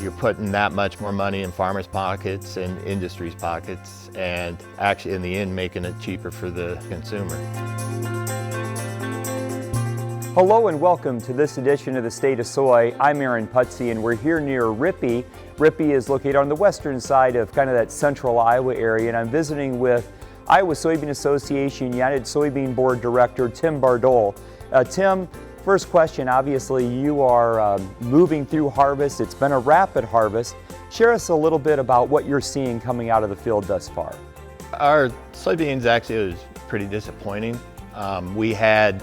you're putting that much more money in farmers' pockets and industry's pockets, and actually in the end making it cheaper for the consumer. Hello and welcome to this edition of the State of Soy. I'm Aaron Putsey and we're here near Rippey. Rippey is located on the western side of kind of that central Iowa area, and I'm visiting with Iowa Soybean Association United Soybean Board Director Tim Bardole. Tim, first question, obviously you are moving through harvest. It's been a rapid harvest. Share us a little bit about what you're seeing coming out of the field thus far. Our soybeans actually was pretty disappointing. We had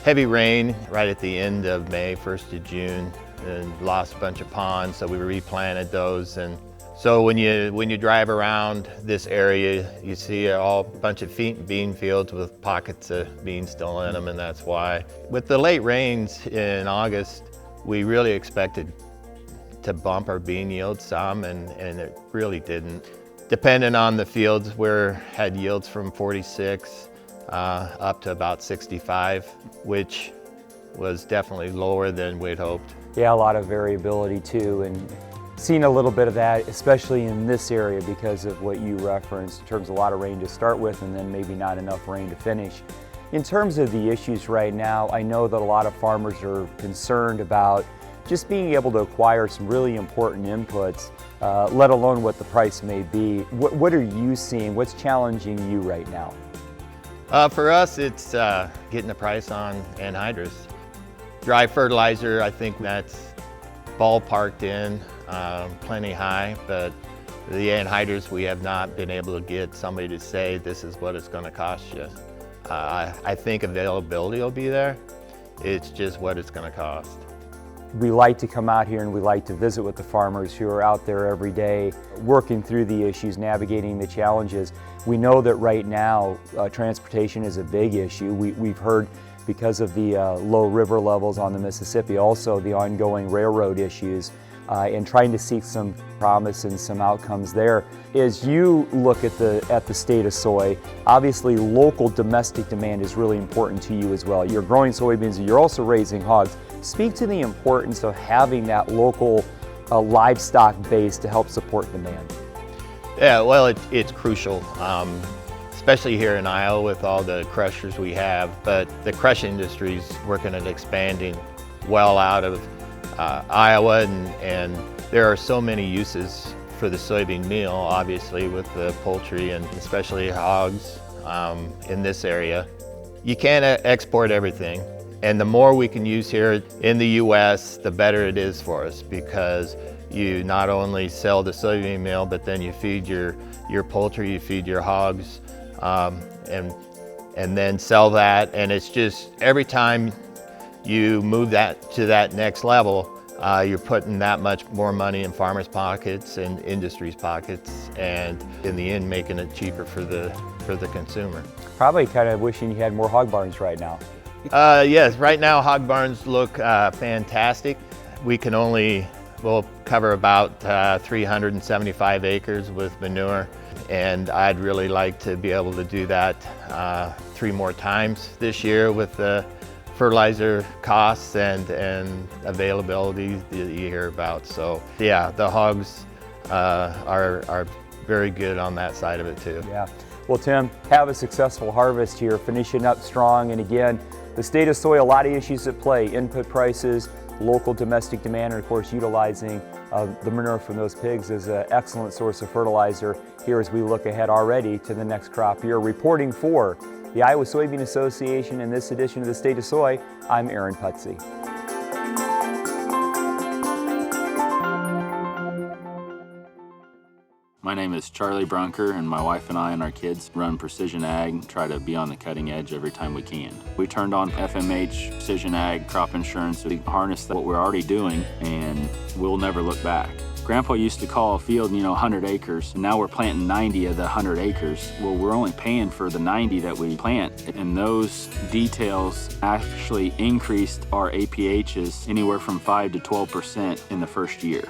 heavy rain right at the end of May, 1st of June, and lost a bunch of ponds, so we replanted those. And so when you drive around this area, you see a bunch of bean fields with pockets of beans still in them, and that's why. With the late rains in August, we really expected to bump our bean yield some, and it really didn't. Depending on the fields, we had yields from 46 up to about 65, which was definitely lower than we'd hoped. Yeah, a lot of variability too, and seen a little bit of that, especially in this area because of what you referenced in terms of a lot of rain to start with and then maybe not enough rain to finish. In terms of the issues right now, I know that a lot of farmers are concerned about just being able to acquire some really important inputs, let alone what the price may be. What are you seeing? What's challenging you right now? For us, it's getting the price on anhydrous. Dry fertilizer, I think that's ballparked in, plenty high, but the anhydrous, we have not been able to get somebody to say this is what it's going to cost you. I think availability will be there. It's just what it's going to cost. We like to come out here and we like to visit with the farmers who are out there every day working through the issues, navigating the challenges. We know that right now transportation is a big issue. We've heard because of the low river levels on the Mississippi, also the ongoing railroad issues, and trying to seek some promise and some outcomes there. As you look at the state of soy, obviously local domestic demand is really important to you as well. You're growing soybeans and you're also raising hogs. Speak to the importance of having that local livestock base to help support demand. Yeah, well, it's crucial, especially here in Iowa with all the crushers we have, but the crush industry is working at expanding well out of Iowa, and there are so many uses for the soybean meal, obviously with the poultry and especially hogs in this area. You can't export everything, and the more we can use here in the U.S., the better it is for us, because you not only sell the soybean meal, but then you feed your poultry, you feed your hogs, and then sell that. And it's just every time you move that to that next level, you're putting that much more money in farmers' pockets and industry's pockets, and in the end making it cheaper for the consumer. Probably kind of wishing you had more hog barns right now. Yes, right now hog barns look fantastic. We'll cover about 375 acres with manure, and I'd really like to be able to do that 3 more times this year with the fertilizer costs and availability that you hear about. So yeah, the hogs are very good on that side of it too. Yeah. Well, Tim, have a successful harvest here, finishing up strong. And again, the state of soy, a lot of issues at play: input prices, local domestic demand, and of course utilizing the manure from those pigs is an excellent source of fertilizer here as we look ahead already to the next crop year. Reporting for the Iowa Soybean Association in this edition of the State of Soy, I'm Aaron Putsey. My name is Charlie Brunker, and my wife and I and our kids run Precision Ag, try to be on the cutting edge every time we can. We turned on FMH, Precision Ag, crop insurance. We harnessed what we're already doing, and we'll never look back. Grandpa used to call a field, 100 acres, and now we're planting 90 of the 100 acres. Well, we're only paying for the 90 that we plant, and those details actually increased our APHs anywhere from 5 to 12% in the first year.